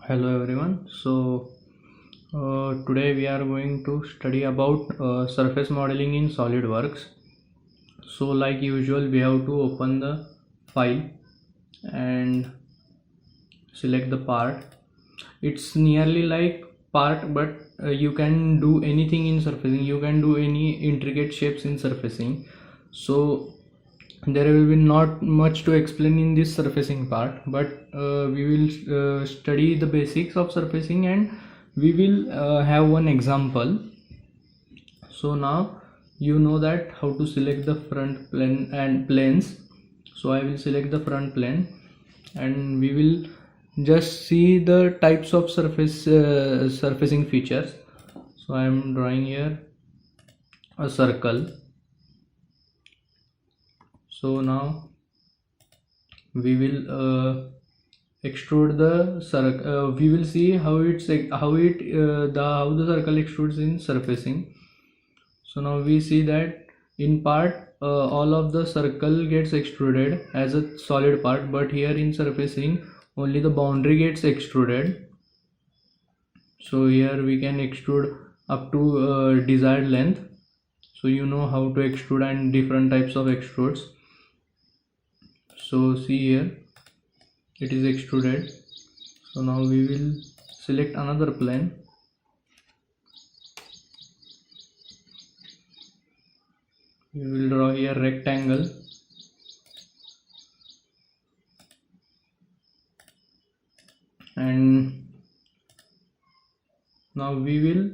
Hello everyone. Today we are going to study about surface modeling in SolidWorks. So like usual we have to open the file and select the part. It's nearly like part, but you can do anything in surfacing. You can do any intricate shapes in surfacing. So there will be not much to explain in this surfacing part, but we will study the basics of surfacing, and we will have one example. So now you know that how to select the front plane and planes. So I will select the front plane and we will just see the types of surfacing features. So I am drawing here a circle. So now we will extrude the circle. We will see how the circle extrudes in surfacing. So now we see that in part all of the circle gets extruded as a solid part, but here in surfacing only the boundary gets extruded. So here we can extrude up to desired length. So you know how to extrude and different types of extrudes. So see here it is extruded. So now we will select another plane. We will draw here rectangle, and now we will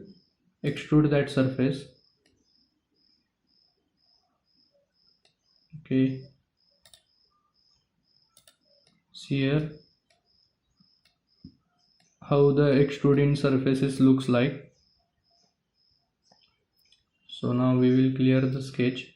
extrude that surface. Okay, see here how the extruding surfaces looks like. So now we will clear the sketch.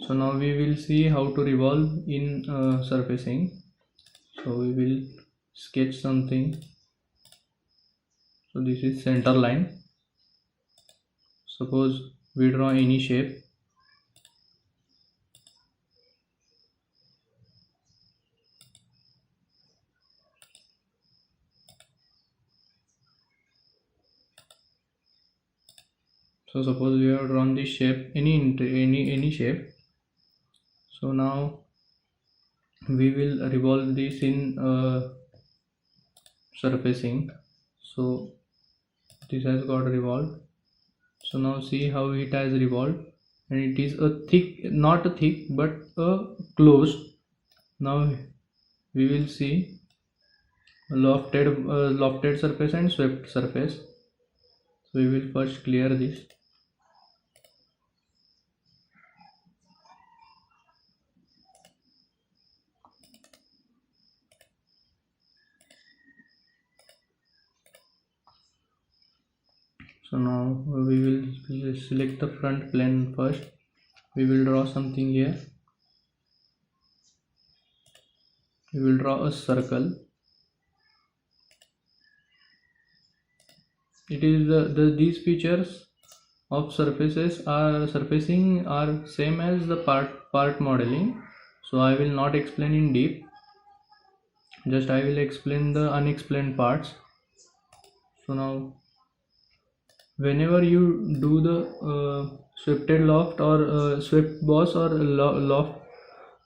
So now we will see how to revolve in surfacing. So we will sketch something. So this is center line. Suppose we draw any shape. So suppose we have drawn this shape, any shape. So now we will revolve this in surfacing. So this has got revolved. So now see how it has revolved, and it is a thick, not a thick but a closed. Now we will see lofted surface and swept surface. So we will first clear this. So now we will select the front plane first. We will draw something here. We will draw a circle. It is these features of surfacing are same as the part modeling. So I will not explain in deep. Just I will explain the unexplained parts. So now whenever you do the swifted loft or swift boss or loft,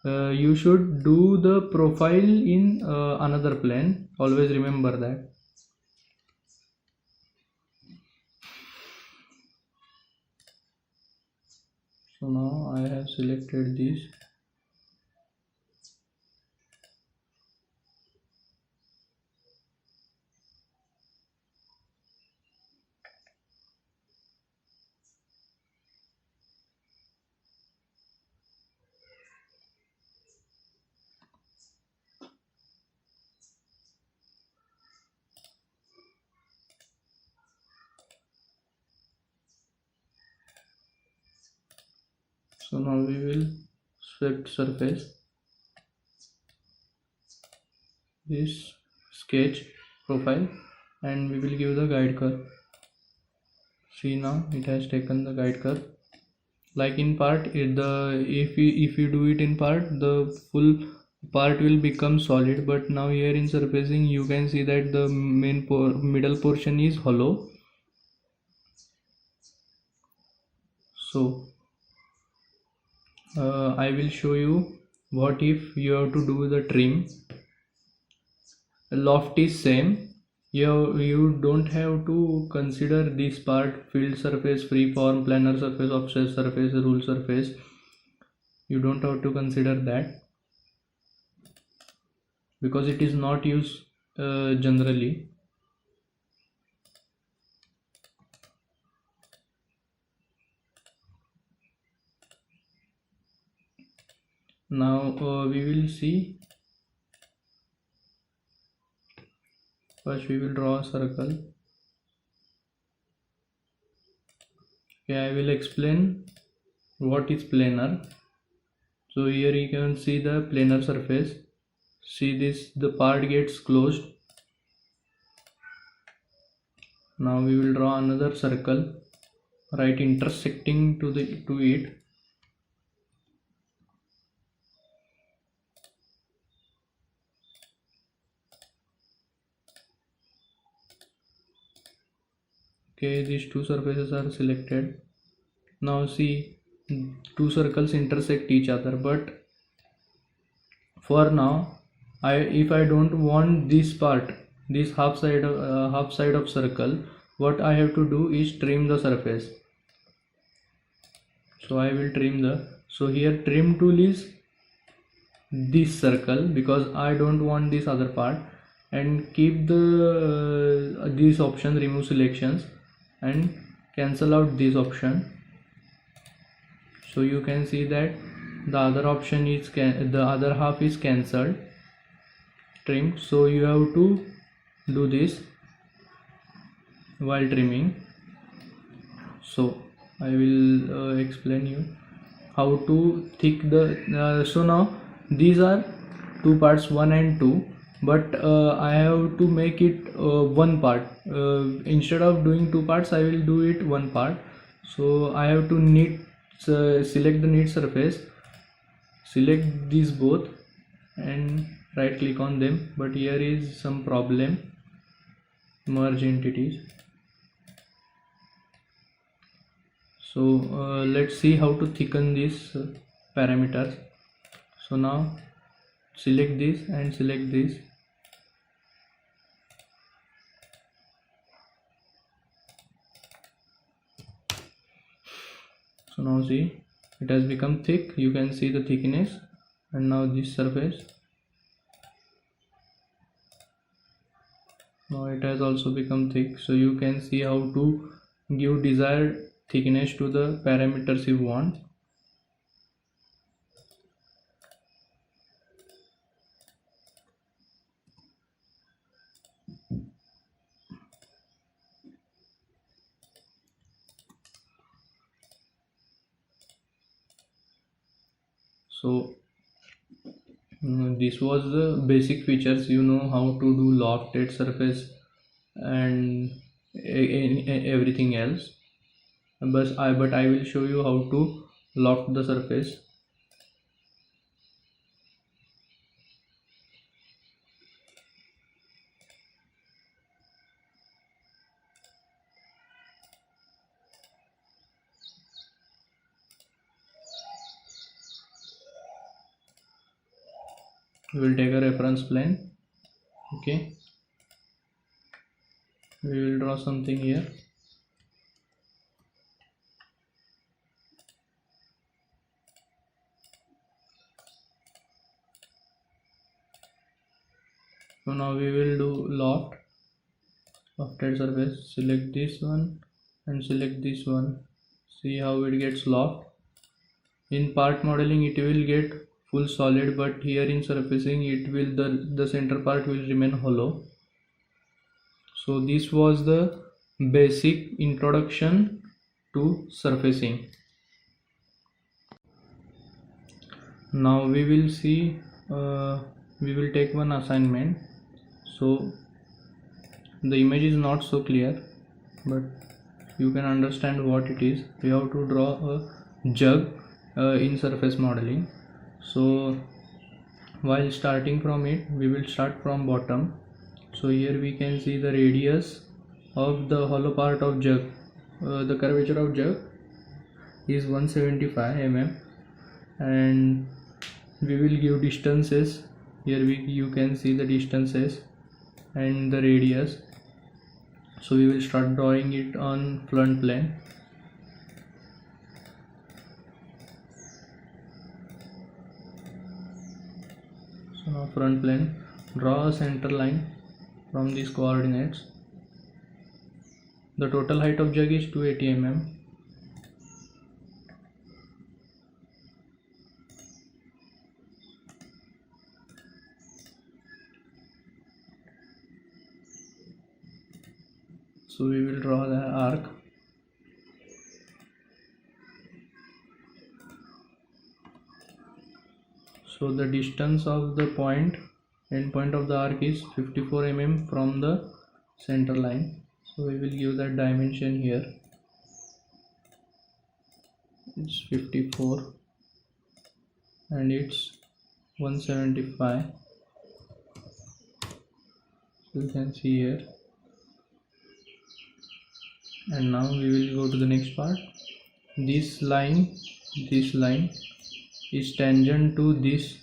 you should do the profile in another plane. Always remember that. So now I have selected this. So now we will swept surface, this sketch profile. and we will give the guide curve. See, now it has taken the guide curve. Like in part, if you do it in part, the full part will become solid, but now here in surfacing you can see that the middle portion is hollow. So I will show you what if you have to do the trim. Loft is same. You don't have to consider this part: field surface, free form, planar surface, offset surface, rule surface. You don't have to consider that because it is not used generally. Now we will see. First we will draw a circle. Okay, I will explain what is planar. So here you can see the planar surface. See this, the part gets closed. Now we will draw another circle, right intersecting to it. Okay, these two surfaces are selected. Now see, two circles intersect each other, but for now if I don't want this part, this half side of circle, what I have to do is trim the surface. So I will trim so here trim tool is this circle because I don't want this other part, and keep the this option, remove selections, and cancel out this option. So you can see that the other option is the other half is cancelled, trim. So you have to do this while trimming. So I will explain you how to thick the so now these are two parts, 1 and 2, but I have to make it one part. Instead of doing two parts, I will do it one part. So I have to select the knit surface, select these both and right click on them, but here is some problem: merge entities. So let's see how to thicken these parameters. So now select this and select this. So now see, it has become thick. You can see the thickness, and now this surface, now it has also become thick. So you can see how to give desired thickness to the parameters you want. So this was the basic features. You know how to do lofted surface and everything else, but I will show you how to loft the surface. We will take a reference plane. Okay, we will draw something here. So now we will do lofted surface. Select this one and select this one. See how it gets loft. In part modeling it will get full solid, but here in surfacing it will the center part will remain hollow. So this was the basic introduction to surfacing. Now we will see we will take one assignment. So the image is not so clear, but you can understand what it is. We have to draw a jug in surface modeling. So while starting from it, we will start from bottom. So here we can see the radius of the hollow part of jug. The curvature of jug is 175 mm, and we will give distances. Here you can see the distances and the radius. So we will start drawing it on front plane. So now front plane, draw a center line from these coordinates. The total height of jug is 280 mm. So we will draw the arc. So the distance of the end point of the arc is 54 mm from the center line. So we will give that dimension here. It's 54 and it's 175. So you can see here. And now we will go to the next part. This line is tangent to this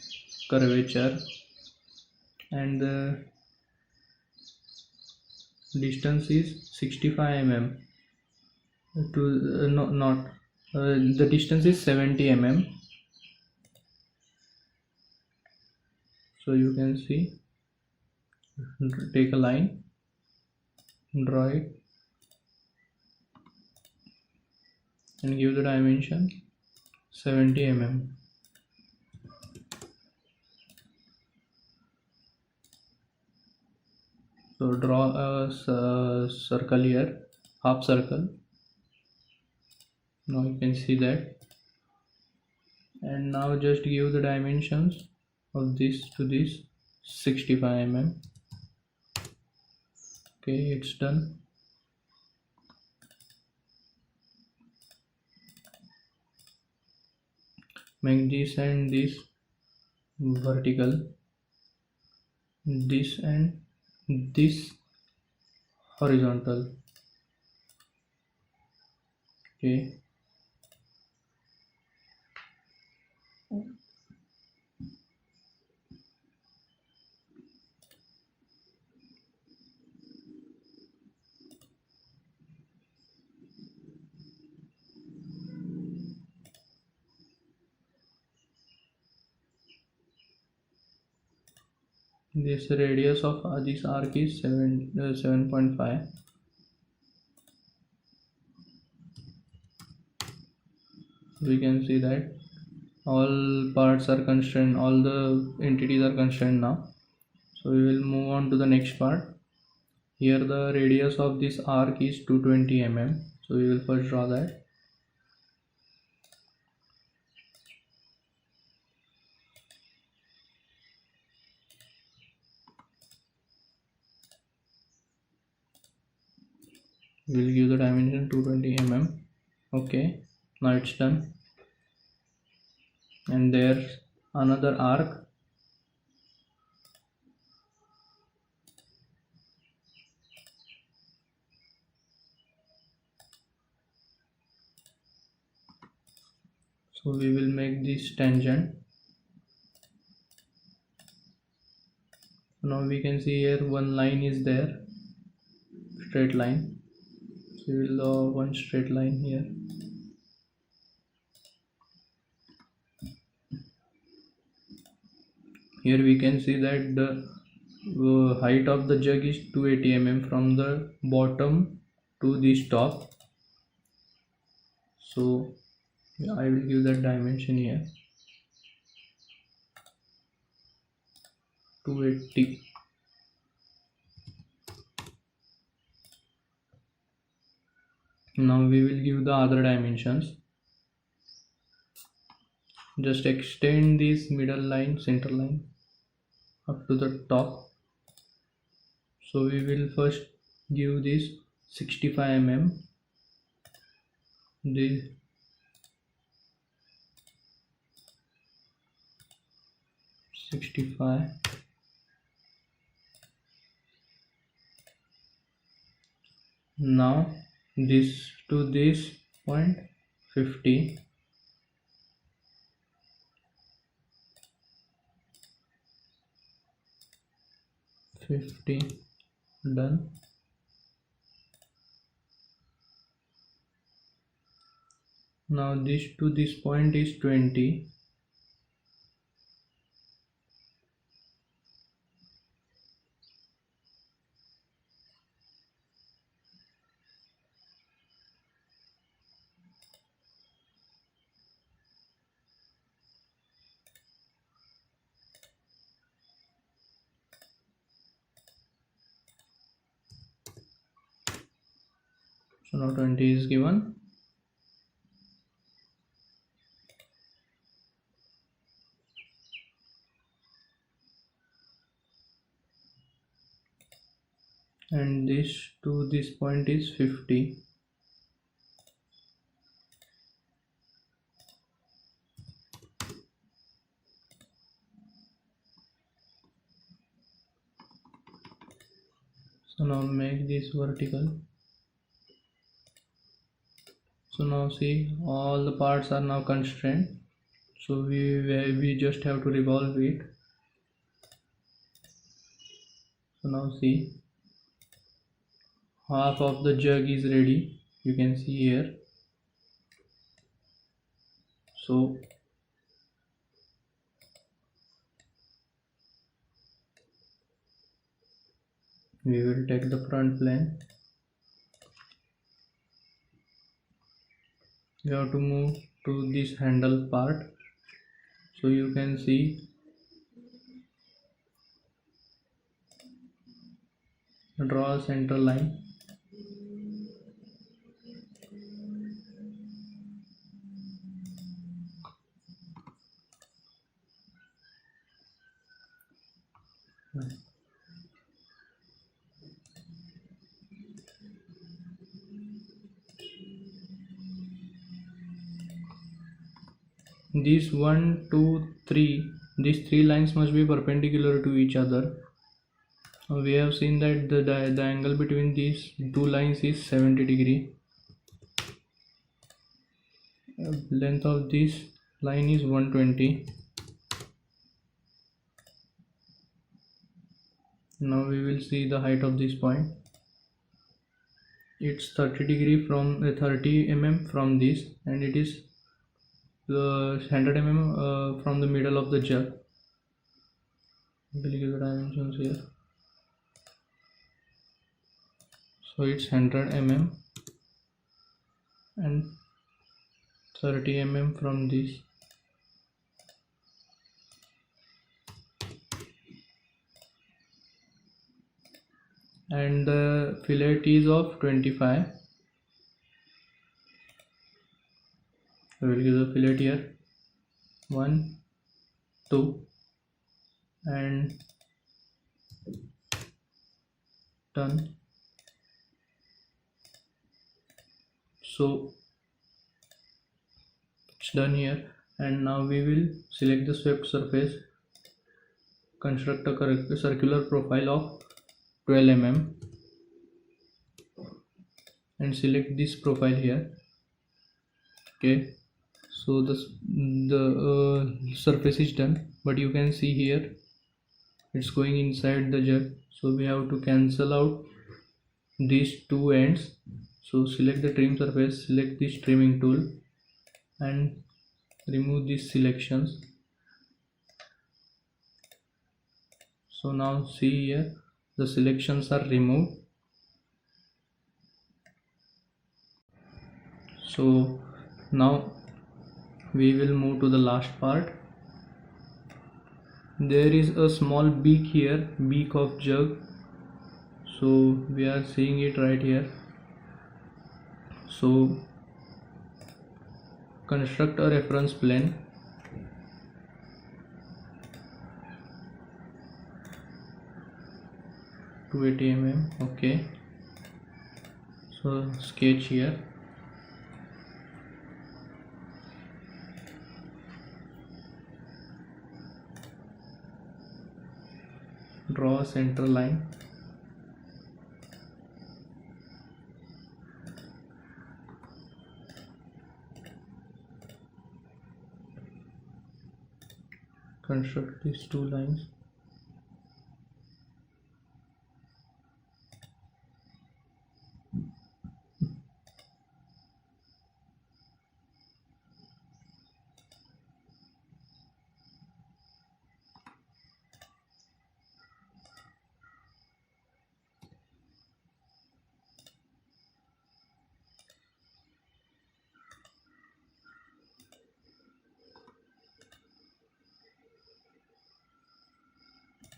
curvature, and the distance is 65 mm to the distance is 70 mm. So you can see, take a line, draw it, and give the dimension 70 mm. So draw a circle here, half circle. Now you can see that. And now just give the dimensions of this to this 65 mm. Okay, it's done. Make this and this vertical, this and this horizontal. Okay, this radius of this arc is 7.5. We can see that all parts are constrained, all the entities are constrained now. So we will move on to the next part. Here the radius of this arc is 220 mm. So we will first draw that. We will give the dimension 220 mm. Okay, now it's done. And there's another arc. So we will make this tangent. Now we can see here one line is there, straight line. So we will draw one straight line here. Here we can see that the height of the jug is 280 mm from the bottom to this top. So I will give that dimension here, 280. Now we will give the other dimensions. Just extend this middle line, center line up to the top. So we will first give this 65 mm, this 65, now this to this point 50, done. Now this to this point is 20, so now 20 is given. And this to this point is 50. So now make this vertical. So now see, all the parts are now constrained, so we just have to revolve it. So now see, half of the jug is ready, you can see here. So we will take the front plane. You have to move to this handle part, so you can see draw a center line. These 1, 2, 3, these three lines must be perpendicular to each other. We have seen that the angle between these two lines is 70 degree. Length of this line is 120. Now we will see the height of this point. It's 30 degree from 30 mm from this, and it is the 100 mm from the middle of the jug. We will give the dimensions here. So it's 100 mm and 30 mm from this. And the fillet is of 25. I will give the fillet here 1, 2 and done. So it's done here, and now we will select the swept surface, construct a circular profile of 12 mm and select this profile here. Okay, so the surface is done, but you can see here it's going inside the jug, so we have to cancel out these two ends. So select the trim surface, select this trimming tool and remove these selections. So now see here, the selections are removed. So now we will move to the last part. There is a small beak here, beak of jug, so we are seeing it right here. So construct a reference plane. To 80 mm, okay. So sketch here. Draw a center line. Construct these two lines.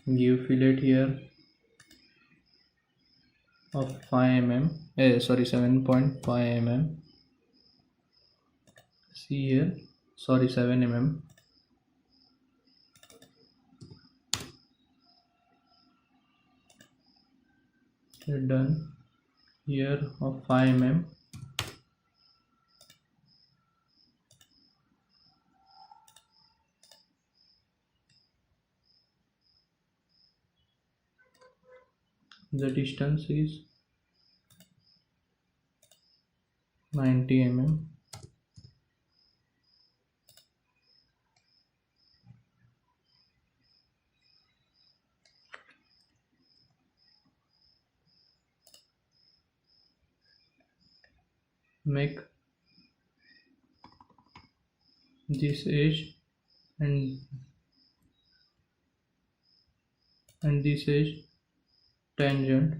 Give fillet here of 5 mm, 7.5 mm. See here, 7 mm. Done. Here of 5 mm. The distance is 90 mm. Make this edge and this edge tangent,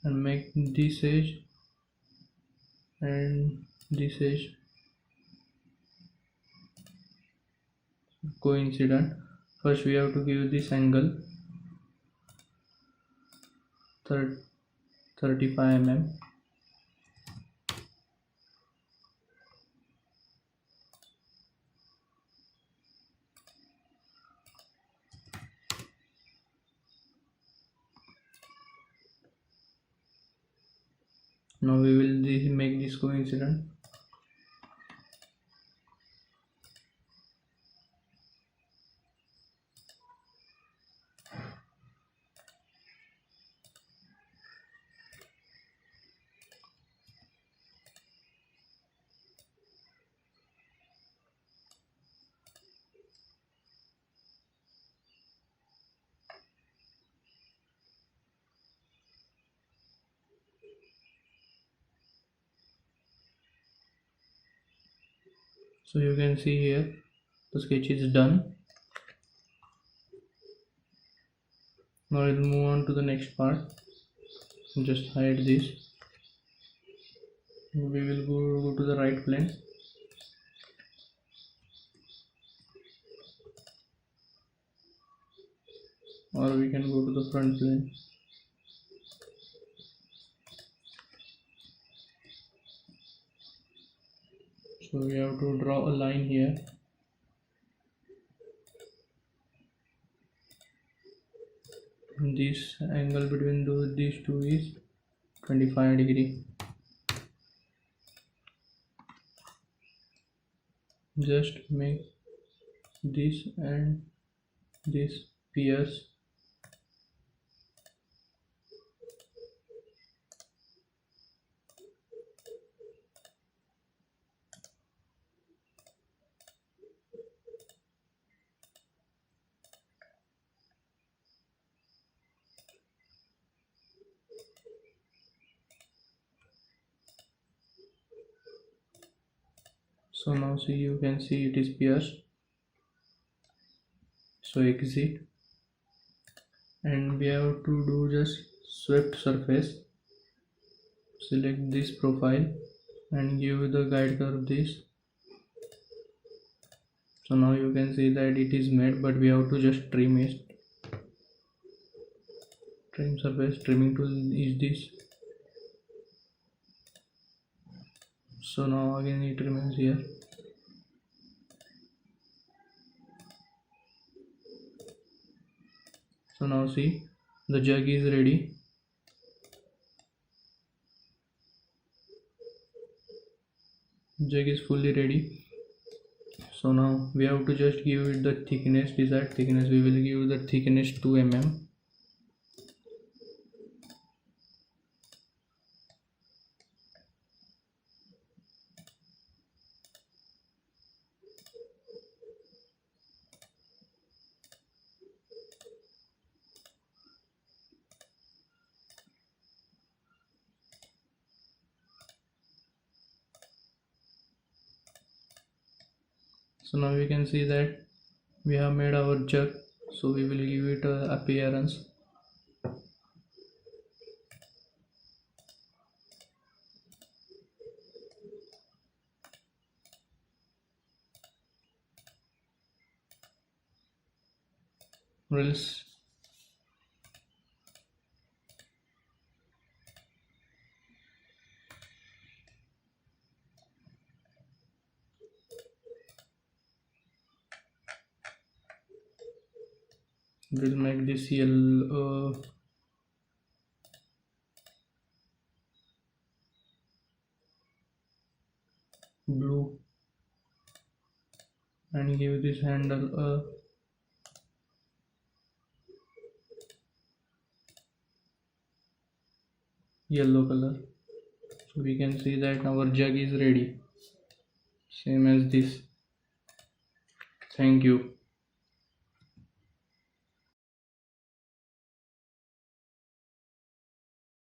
and make this edge and this edge coincident. First we have to give this angle 35 mm. Now we will make this coincident. So you can see here the sketch is done. Now we'll move on to the next part. Just hide this. We will go to the right plane. Or we can go to the front plane. So we have to draw a line here. This angle between these two is 25 degree. Just make this and this pierce. So now see, you can see it is pierced. So exit, and we have to do just swept surface. Select this profile and give the guide curve this. So now you can see that it is made, but we have to just trim it. Trim surface, trimming tool is this. So now again it remains here. So now see, The jug is ready. Jug is fully ready. So now we have to just give it the thickness, desired thickness. We will give the thickness 2 mm. So now we can see that we have made our jug. So we will give it a appearance. Else we'll make this yellow, blue, and give this handle a yellow color. So we can see that our jug is ready, same as this. Thank you.